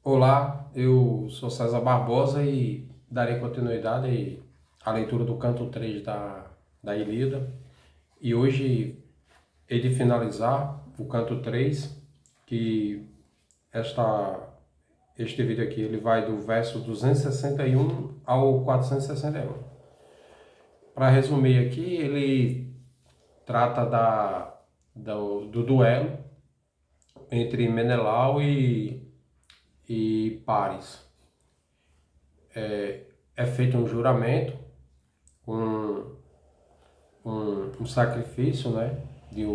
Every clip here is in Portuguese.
Olá, eu sou César Barbosa e darei continuidade à leitura do canto 3 da Ilíada. E hoje hei de finalizar o canto 3, que este vídeo aqui ele vai do verso 261 ao 461. Para resumir aqui, ele trata do duelo entre Menelau e Paris. É feito um juramento, um, um sacrifício, né, de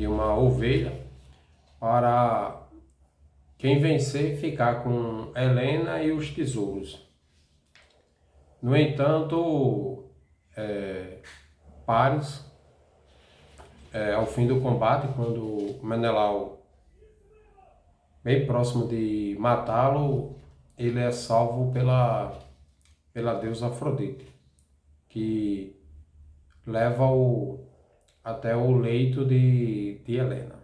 uma ovelha para quem vencer ficar com Helena e os tesouros. No entanto, Paris, ao fim do combate, quando Menelau, bem próximo de matá-lo, ele é salvo pela deusa Afrodite, que leva-o até o leito de Helena.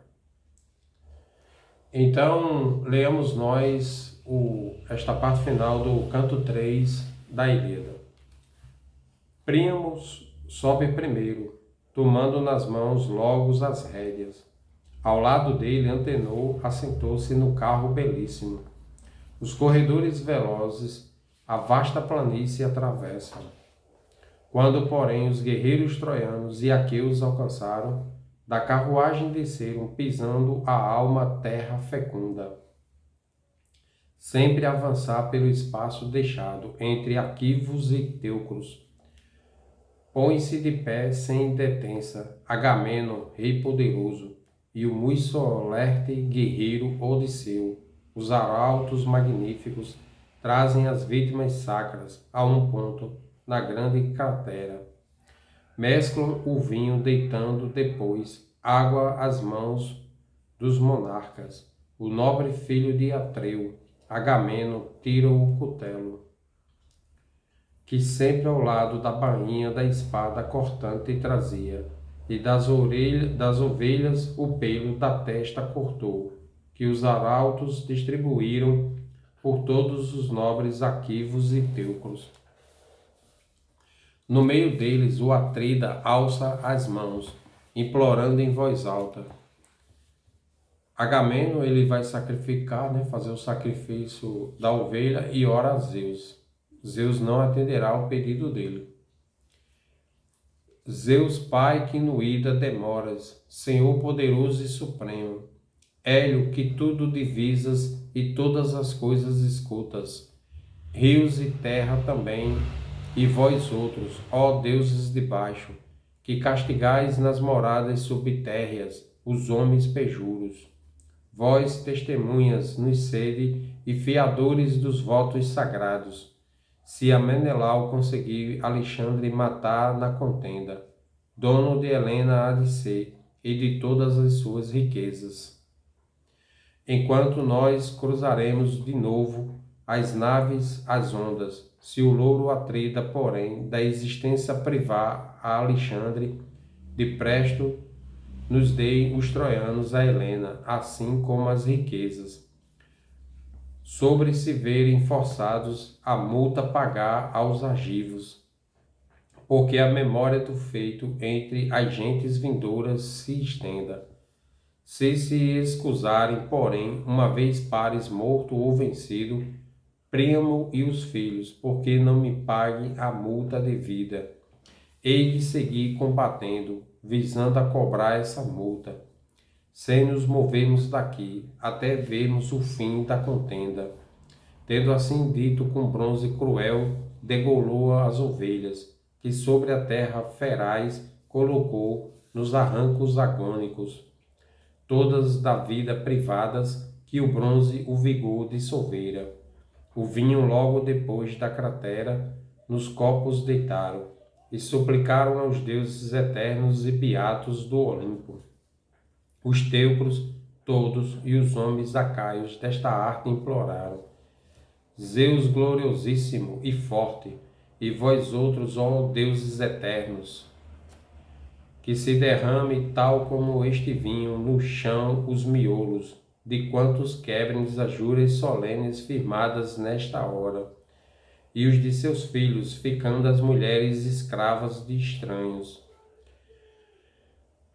Então, leamos nós esta parte final do canto 3 da Ilíada. Príamo sobe primeiro, tomando nas mãos logo as rédeas. Ao lado dele, Antenor assentou-se no carro belíssimo. Os corredores velozes, a vasta planície atravessam. Quando, porém, os guerreiros troianos e aqueus alcançaram, da carruagem desceram, pisando a alma terra fecunda. Sempre avançar pelo espaço deixado entre Aquivos e Teucros. Põe-se de pé sem detença Agamemnon, rei poderoso, e o muito solerte guerreiro Odisseu. Os arautos magníficos trazem as vítimas sacras a um ponto na grande cratera. Mesclam o vinho deitando depois água às mãos dos monarcas. O nobre filho de Atreu, Agamemnon, tira o cutelo, que sempre ao lado da bainha da espada cortante trazia, e das ovelhas o pelo da testa cortou, que os arautos distribuíram por todos os nobres Aquivos e Teucros. No meio deles, o Atrida alça as mãos, implorando em voz alta. Agamemnon ele vai sacrificar, né, fazer o sacrifício da ovelha e ora a Zeus. Zeus não atenderá ao pedido dele. Zeus, Pai, que no ida demoras, Senhor poderoso e supremo, Hélio, que tudo divisas e todas as coisas escutas, rios e terra também, e vós outros, ó deuses de baixo, que castigais nas moradas subtérreas os homens pejuros. Vós, testemunhas nos sede e fiadores dos votos sagrados, se a Menelau conseguir Alexandre matar na contenda, dono de Helena há de ser e de todas as suas riquezas. Enquanto nós cruzaremos de novo as naves, as ondas, se o louro Atrida, porém, da existência privar a Alexandre, de presto nos dei os troianos a Helena, assim como as riquezas, sobre se verem forçados a multa pagar aos argivos, porque a memória do feito entre as gentes vindouras se estenda. Se escusarem, porém, uma vez Paris morto ou vencido, Príamo e os filhos, porque não me pague a multa devida. Hei de seguir combatendo, visando a cobrar essa multa, sem nos movermos daqui, até vermos o fim da contenda. Tendo assim dito, com bronze cruel, degolou as ovelhas, que sobre a terra feraz colocou nos arrancos agônicos, todas da vida privadas, que o bronze o vigor dissolvera. O vinho logo depois da cratera, nos copos deitaram, e suplicaram aos deuses eternos e beatos do Olimpo. Os teucros todos e os homens acaios desta arte imploraram. Zeus gloriosíssimo e forte, e vós outros, ó deuses eternos, que se derrame tal como este vinho no chão os miolos, de quantos quebrem as juras solenes firmadas nesta hora, e os de seus filhos, ficando as mulheres escravas de estranhos.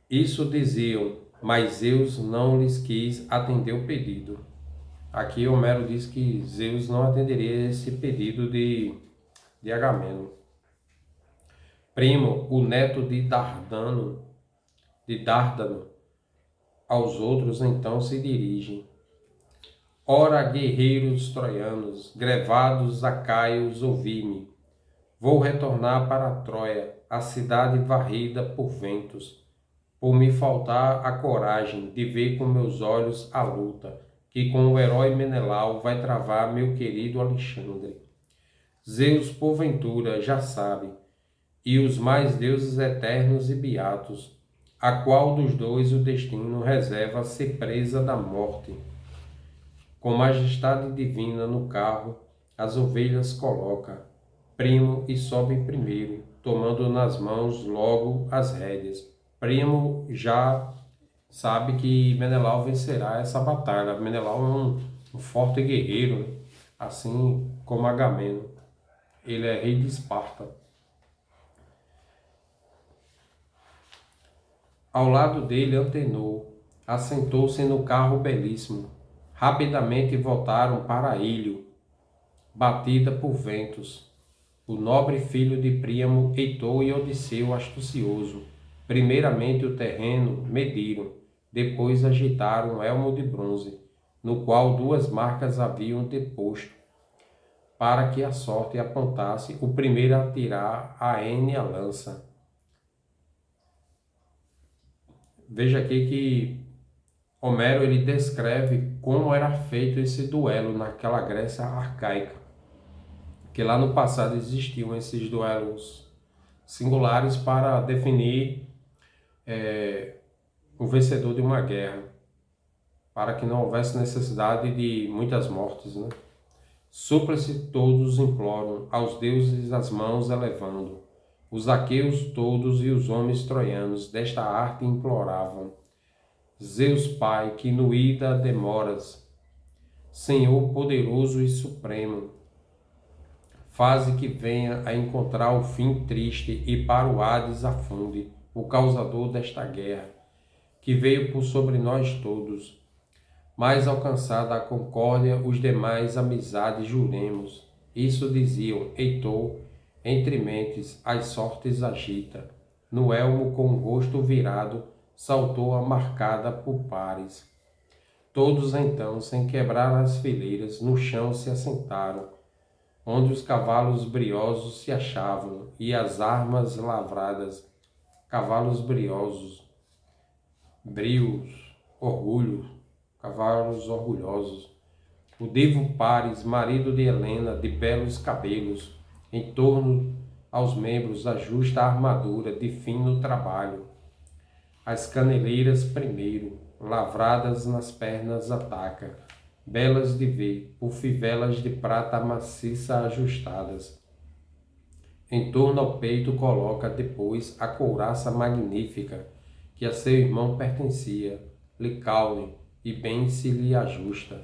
Isso diziam, mas Zeus não lhes quis atender o pedido. Aqui Homero diz que Zeus não atenderia esse pedido de Agamemnon. Primo, o neto de Dárdano, aos outros então se dirigem. Ora, guerreiros troianos, grevados acaios, ouvi-me. Vou retornar para Troia, a cidade varrida por ventos, por me faltar a coragem de ver com meus olhos a luta, que com o herói Menelau vai travar meu querido Alexandre. Zeus, porventura, já sabe, e os mais deuses eternos e beatos, a qual dos dois o destino reserva ser presa da morte. Com majestade divina no carro, as ovelhas coloca, Primo, e sobe primeiro, tomando nas mãos logo as rédeas. Primo já sabe que Menelau vencerá essa batalha. Menelau é um forte guerreiro, né? Assim como Agamemnon. Ele é rei de Esparta. Ao lado dele, Antenor assentou-se no carro belíssimo. Rapidamente voltaram para Ílio, batida por ventos. O nobre filho de Príamo, Heitor e Odisseu astucioso, primeiramente o terreno mediram, depois agitaram um elmo de bronze, no qual duas marcas haviam deposto, para que a sorte apontasse o primeiro a tirar a a lança. Veja aqui que Homero ele descreve como era feito esse duelo naquela Grécia arcaica, que lá no passado existiam esses duelos singulares para definir o vencedor de uma guerra, para que não houvesse necessidade de muitas mortes, né? Súplice todos imploram, aos deuses as mãos elevando. Os aqueus todos e os homens troianos desta arte imploravam. Zeus Pai, que no ida demoras, Senhor poderoso e supremo, faze que venha a encontrar o fim triste e para o Hades afunde o causador desta guerra, que veio por sobre nós todos. Mais alcançada a concórdia, os demais amizade juremos. Isso diziam, Heitor, entre mentes as sortes agita. No elmo com o rosto virado, saltou a marcada por pares. Todos então, sem quebrar as fileiras, no chão se assentaram, onde os cavalos briosos se achavam e as armas lavradas. Cavalos briosos, brios, orgulho, cavalos orgulhosos. O divo Paris, marido de Helena, de belos cabelos, em torno aos membros ajusta a armadura de fino trabalho. As caneleiras primeiro, lavradas nas pernas ataca, belas de ver, por fivelas de prata maciça ajustadas. Em torno ao peito coloca depois a couraça magnífica, que a seu irmão pertencia, Licaone, e bem se lhe ajusta.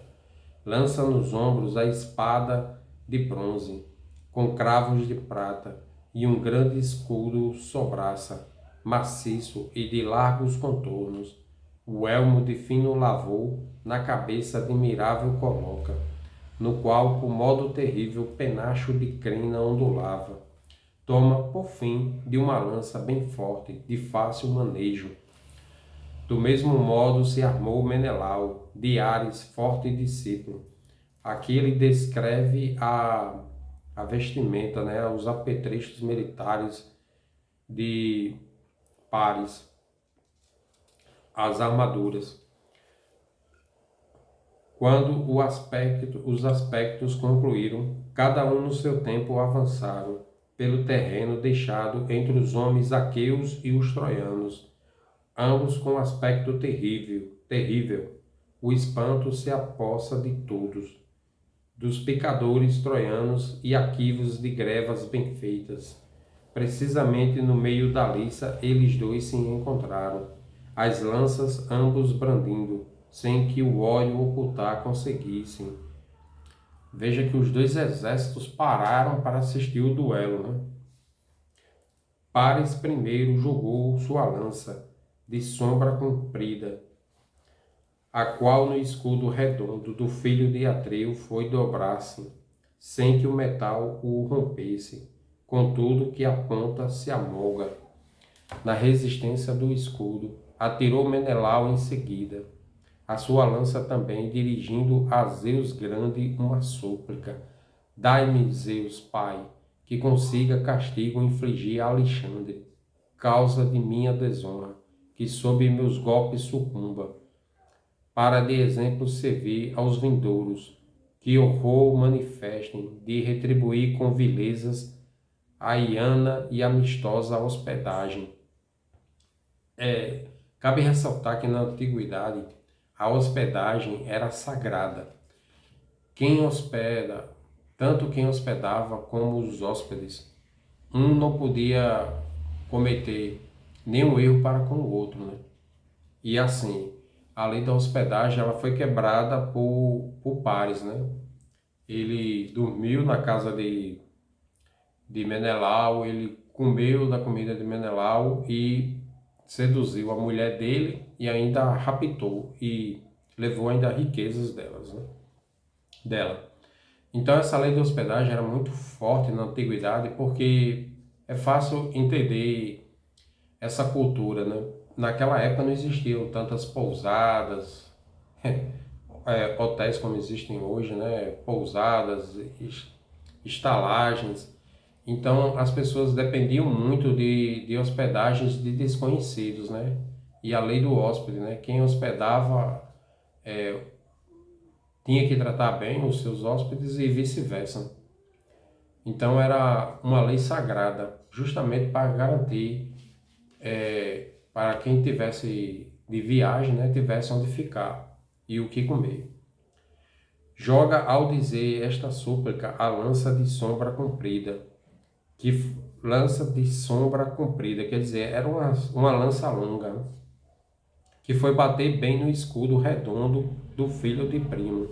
Lança nos ombros a espada de bronze, com cravos de prata, e um grande escudo sobraça, maciço e de largos contornos. O elmo de fino lavor na cabeça admirável coloca, no qual, por modo terrível, penacho de crina ondulava. Toma, por fim, de uma lança bem forte, de fácil manejo. Do mesmo modo se armou Menelau, de Ares, forte discípulo. Aqui ele descreve a vestimenta, né, os apetrechos militares de Paris, as armaduras. Quando os aspectos concluíram, cada um no seu tempo avançaram pelo terreno deixado entre os homens aqueus e os troianos, ambos com aspecto terrível. O espanto se apossa de todos, dos picadores troianos e aquivos de grevas bem feitas. Precisamente no meio da liça eles dois se encontraram, as lanças ambos brandindo, sem que o ódio ocultar conseguissem. Veja que os dois exércitos pararam para assistir o duelo, né? Pares primeiro jogou sua lança de sombra comprida, a qual no escudo redondo do filho de Atreu foi dobrar-se, sem que o metal o rompesse, contudo que a ponta se amolga na resistência do escudo. Atirou Menelau em seguida, a sua lança também, dirigindo a Zeus grande uma súplica: dai-me, Zeus, Pai, que consiga castigo infligir a Alexandre, causa de minha desonra, que sob meus golpes sucumba, para de exemplo servir aos vindouros, que horror manifestem de retribuir com vilezas a hiana e amistosa hospedagem. Cabe ressaltar que na antiguidade a hospedagem era sagrada. Quem hospeda, tanto quem hospedava como os hóspedes, um não podia cometer nenhum erro para com o outro, né? E assim, a lei da hospedagem ela foi quebrada por Pares, né? Ele dormiu na casa de Menelau, ele comeu da comida de Menelau e seduziu a mulher dele e ainda a raptou e levou ainda riquezas dela. Então essa lei de hospedagem era muito forte na antiguidade porque é fácil entender essa cultura, né? Naquela época não existiam tantas pousadas, hotéis como existem hoje, né? Pousadas, estalagens. Então as pessoas dependiam muito de hospedagens de desconhecidos, né? E a lei do hóspede, né? Quem hospedava tinha que tratar bem os seus hóspedes e vice-versa. Então era uma lei sagrada, justamente para garantir para quem tivesse de viagem, né, tivesse onde ficar e o que comer. Joga ao dizer esta súplica a lança de sombra comprida, que lança de sombra comprida, quer dizer, era uma lança longa, né, que foi bater bem no escudo redondo do filho de Primo.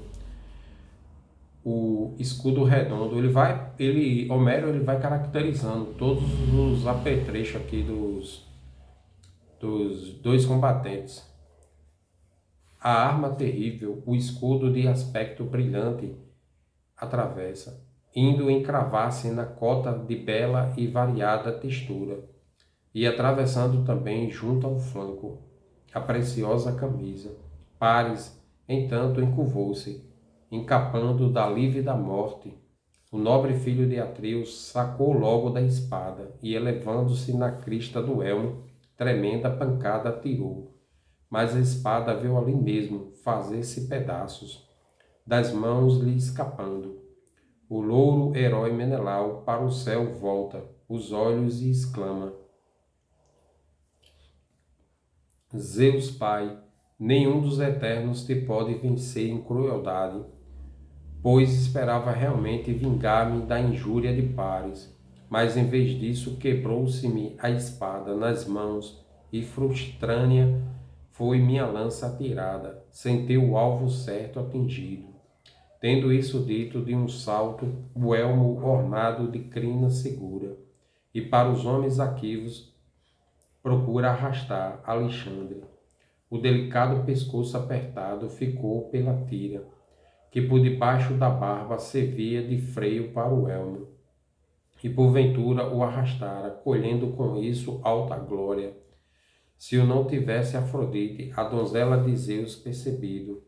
O escudo redondo, Homero ele vai caracterizando todos os apetrechos aqui dos dois combatentes. A arma terrível, o escudo de aspecto brilhante, atravessa, indo encravar-se na cota de bela e variada textura, e atravessando também junto ao flanco a preciosa camisa. Pares, entanto, encurvou-se, encapando da lívida morte. O nobre filho de Atreus sacou logo da espada e, elevando-se na crista do elmo, tremenda pancada atirou. Mas a espada veio ali mesmo fazer-se pedaços, das mãos lhe escapando. O louro herói Menelau para o céu volta os olhos e exclama: Zeus Pai, nenhum dos eternos te pode vencer em crueldade, pois esperava realmente vingar-me da injúria de Pares, mas em vez disso quebrou-se-me a espada nas mãos e frustrânea foi minha lança atirada, sem ter o alvo certo atingido. Tendo isso dito, de um salto, o elmo ornado de crina segura, e para os homens aquivos procura arrastar Alexandre. O delicado pescoço apertado ficou pela tira, que por debaixo da barba servia de freio para o elmo, e porventura o arrastara, colhendo com isso alta glória, se o não tivesse Afrodite, a donzela de Zeus, percebido,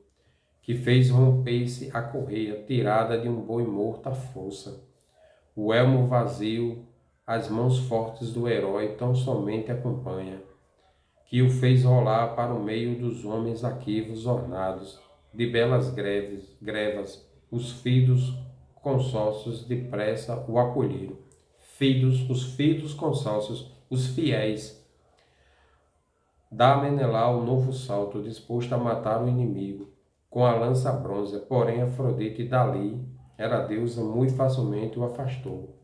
que fez romper-se a correia tirada de um boi morto à força. O elmo vazio, as mãos fortes do herói tão somente acompanha, que o fez rolar para o meio dos homens aquivos ornados de belas grevas, os fidos consórcios depressa o acolheram. Os fidos consórcios, os fiéis, dá Menelau novo salto, disposto a matar o inimigo, com a lança bronze, porém Afrodite dali, era deusa, muito facilmente o afastou.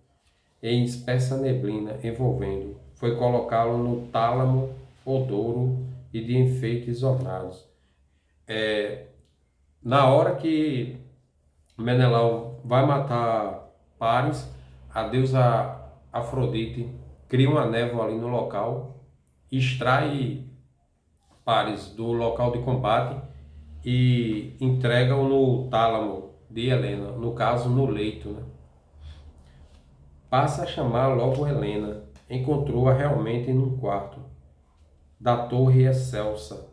Em espessa neblina envolvendo, foi colocá-lo no tálamo odouro e de enfeites ornados. Na hora que Menelau vai matar Paris, a deusa Afrodite cria uma névoa ali no local, extrai Paris do local de combate e entrega-o no tálamo de Helena, no caso no leito, né? Passa a chamar logo Helena. Encontrou-a realmente num quarto da torre excelsa,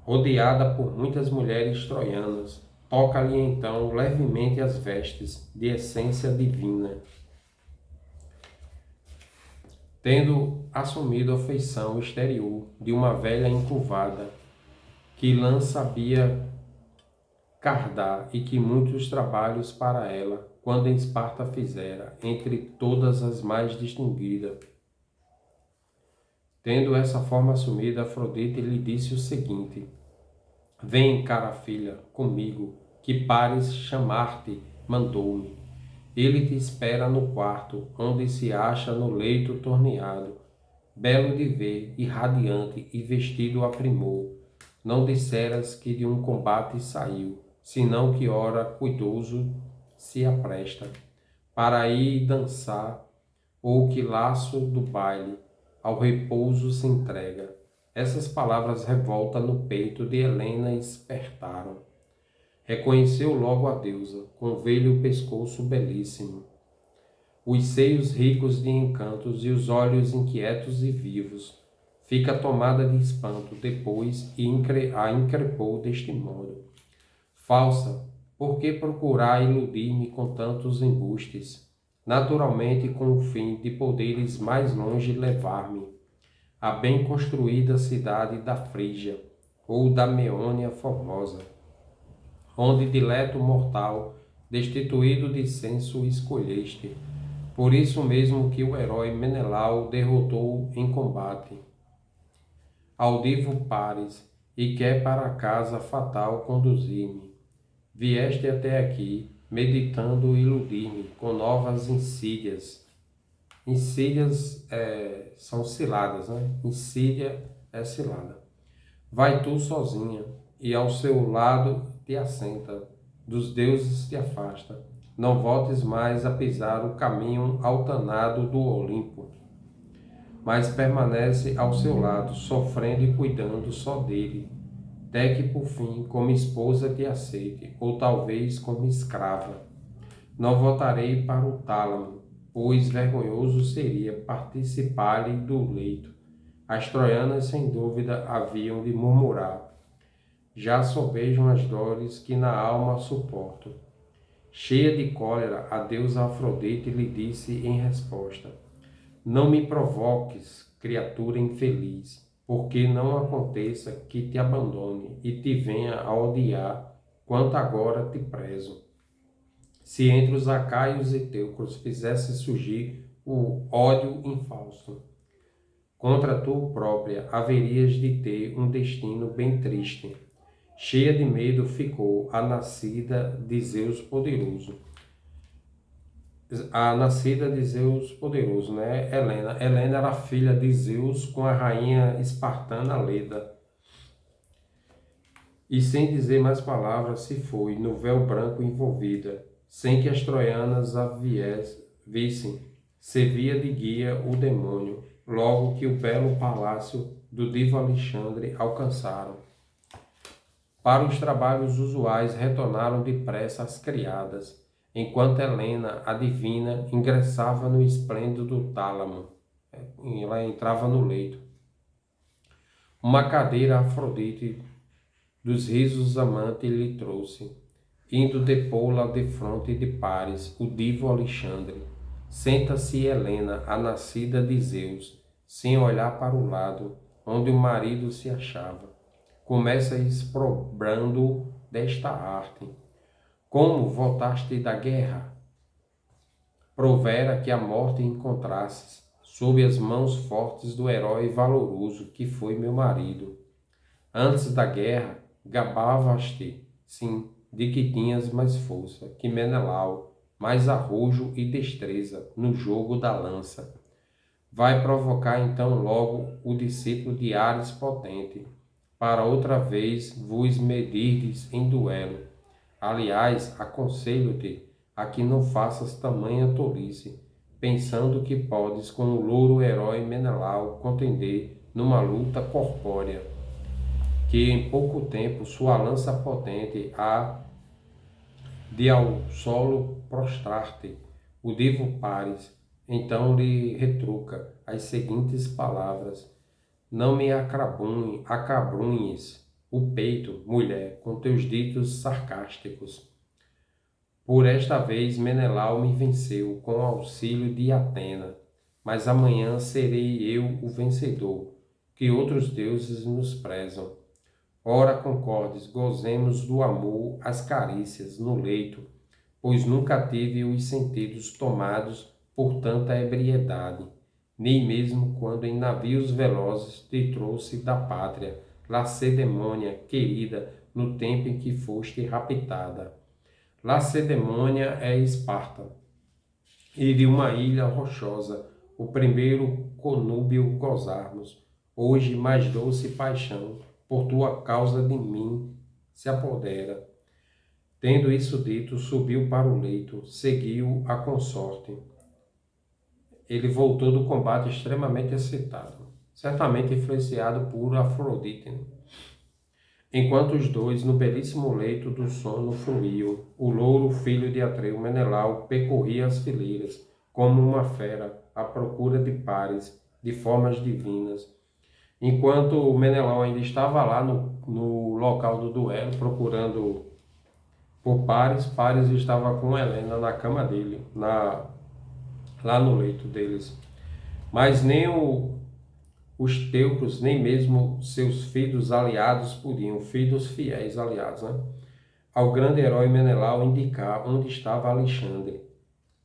rodeada por muitas mulheres troianas. Toca-lhe então levemente as vestes de essência divina, tendo assumido a feição exterior de uma velha encurvada, que lã sabia cardar e que muitos trabalhos para ela, quando em Esparta fizera, entre todas as mais distinguidas. Tendo essa forma assumida, Afrodite lhe disse o seguinte: Vem, cara filha, comigo, que Paris chamar-te mandou-me. Ele te espera no quarto, onde se acha no leito torneado, belo de ver, e radiante, e vestido a primor. Não disseras que de um combate saiu, senão que ora cuidoso se apresta, para ir dançar, ou que laço do baile, ao repouso se entrega. Essas palavras revolta no peito de Helena espertaram. Reconheceu logo a deusa, com velho pescoço belíssimo, os seios ricos de encantos e os olhos inquietos e vivos. Fica tomada de espanto depois e a increpou deste modo: Falsa, por que procurar iludir-me com tantos embustes? Naturalmente com o fim de poderes mais longe levar-me à bem construída cidade da Frígia ou da Meônia formosa, onde dileto mortal, destituído de senso, escolheste. Por isso mesmo que o herói Menelau derrotou em combate ao divo Paris, e quer para a casa fatal conduzir-me. Vieste até aqui, meditando iludir-me com novas insídias. Insídias são ciladas, né? Insídia é cilada. Vai tu sozinha, e ao seu lado te assenta, dos deuses te afasta. Não voltes mais a pisar o caminho altanado do Olimpo, mas permanece ao seu lado, sofrendo e cuidando só dele, até que por fim, como esposa te aceite, ou talvez como escrava. Não voltarei para o tálamo, pois vergonhoso seria participar-lhe do leito. As troianas, sem dúvida, haviam de murmurar: já sobejam as dores que na alma suporto. Cheia de cólera, a deusa Afrodite lhe disse em resposta: Não me provoques, criatura infeliz, porque não aconteça que te abandone e te venha a odiar quanto agora te prezo. Se entre os acaios e teucros fizesse surgir o ódio infausto, contra tu própria haverias de ter um destino bem triste. Cheia de medo ficou a nascida de Zeus poderoso. A nascida de Zeus poderoso, né? Helena. Helena era filha de Zeus com a rainha espartana Leda. E sem dizer mais palavras se foi, no véu branco envolvida, sem que as troianas a vissem. Servia de guia o demônio, logo que o belo palácio do divo Alexandre alcançaram. Para os trabalhos usuais retornaram depressa as criadas, enquanto Helena, a divina, ingressava no esplêndido tálamo. Ela entrava no leito. Uma cadeira Afrodite dos risos amante lhe trouxe, indo depô-la defronte de Paris, o divo Alexandre. Senta-se Helena, a nascida de Zeus, sem olhar para o lado onde o marido se achava. Começa exprobrando desta arte. Como voltaste da guerra? Provera que a morte encontrasses sob as mãos fortes do herói valoroso que foi meu marido. Antes da guerra, gabavas-te, sim, de que tinhas mais força que Menelau, mais arrojo e destreza no jogo da lança. Vai provocar então logo o discípulo de Ares potente, para outra vez vos medirdes em duelo. Aliás, aconselho-te a que não faças tamanha tolice, pensando que podes com o louro herói Menelau contender numa luta corpórea, que em pouco tempo sua lança potente há de ao solo prostrar-te. O divo Paris então lhe retruca as seguintes palavras: não me acabrunhes o peito, mulher, com teus ditos sarcásticos. Por esta vez Menelau me venceu com auxílio de Atena, mas amanhã serei eu o vencedor, que outros deuses nos prezam. Ora, concordes, gozemos do amor, as carícias no leito, pois nunca tive os sentidos tomados por tanta ebriedade, nem mesmo quando em navios velozes te trouxe da pátria, Lacedemônia, querida, no tempo em que foste raptada. Lacedemônia é Esparta, e de uma ilha rochosa, o primeiro conúbio gozarmos. Hoje mais doce paixão, por tua causa de mim se apodera. Tendo isso dito, subiu para o leito, seguiu a consorte. Ele voltou do combate extremamente excitado, certamente influenciado por Afrodite. Enquanto os dois, no belíssimo leito do sono, fluíam, o louro filho de Atreu, Menelau, percorria as fileiras, como uma fera, à procura de pares, de formas divinas. Enquanto o Menelau ainda estava lá no local do duelo, procurando por Paris, Paris estava com Helena na cama dele, lá no leito deles. Mas nem os teucros, nem mesmo seus filhos aliados podiam, filhos fiéis aliados, né, ao grande herói Menelau indicar onde estava Alexandre,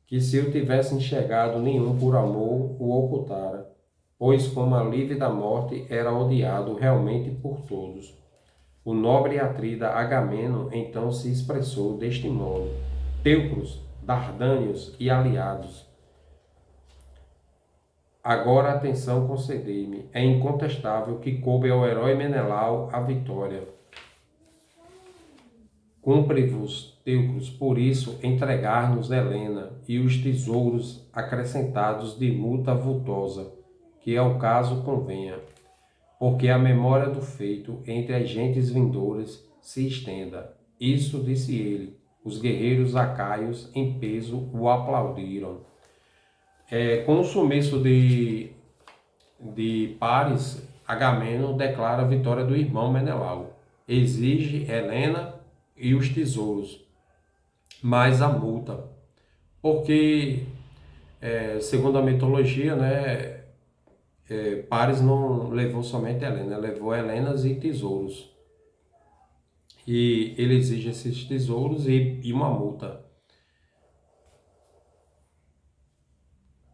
que se eu tivesse enxergado nenhum por amor o ocultara, pois como alívio da morte era odiado realmente por todos. O nobre atrida Agamemnon então se expressou deste modo: teucros, dardânios e aliados, agora atenção concedei-me. É incontestável que coube ao herói Menelau a vitória. Cumpre-vos, teucros, por isso, entregar-nos Helena e os tesouros acrescentados de multa vultosa, que ao caso convenha, porque a memória do feito entre as gentes vindouras se estenda. Isso disse ele. Os guerreiros acaios em peso o aplaudiram. Com o sumiço de Paris, Agamemnon declara a vitória do irmão Menelau. Exige Helena e os tesouros, mais a multa. Porque, segundo a mitologia, né, Paris não levou somente Helena, levou Helenas e tesouros. E ele exige esses tesouros e uma multa.